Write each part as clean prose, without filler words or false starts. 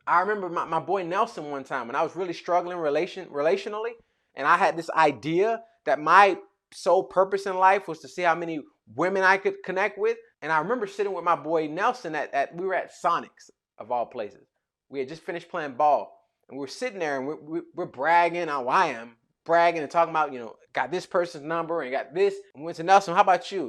I remember my boy Nelson one time when I was really struggling relationally, and I had this idea that my sole purpose in life was to see how many women I could connect with. And I remember sitting with my boy Nelson at we were at Sonics of all places. We had just finished playing ball, and we were sitting there and we're bragging. I am bragging and talking about, got this person's number and got this. And went to Nelson, how about you?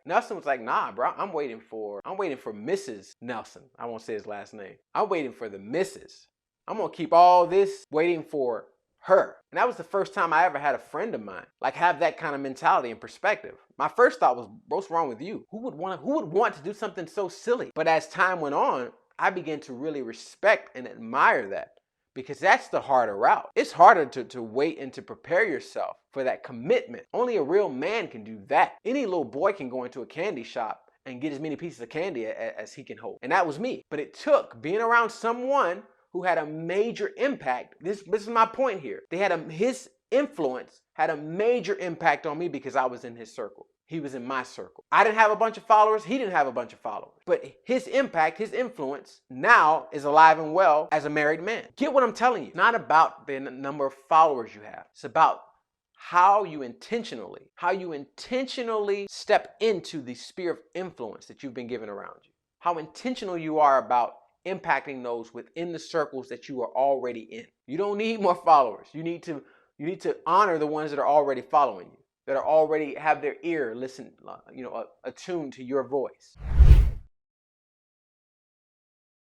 Nelson was like, nah, bro, I'm waiting for Mrs. Nelson. I won't say his last name. I'm waiting for the Mrs. I'm gonna keep all this waiting for her. And that was the first time I ever had a friend of mine like have that kind of mentality and perspective. My first thought was, what's wrong with you? Who would want to do something so silly? But as time went on, I began to really respect and admire that, because that's the harder route. It's harder to wait and to prepare yourself for that commitment. Only a real man can do that. Any little boy can go into a candy shop and get as many pieces of candy as he can hold. And that was me. But it took being around someone who had a major impact. This is my point here. His influence had a major impact on me because I was in his circle. He was in my circle. I didn't have a bunch of followers. He didn't have a bunch of followers. But his impact, his influence now is alive and well as a married man. Get what I'm telling you. It's not about the number of followers you have. It's about how you intentionally step into the sphere of influence that you've been given around you. How intentional you are about impacting those within the circles that you are already in. You don't need more followers. You need to honor the ones that are already following you, that are already have their ear attuned to your voice.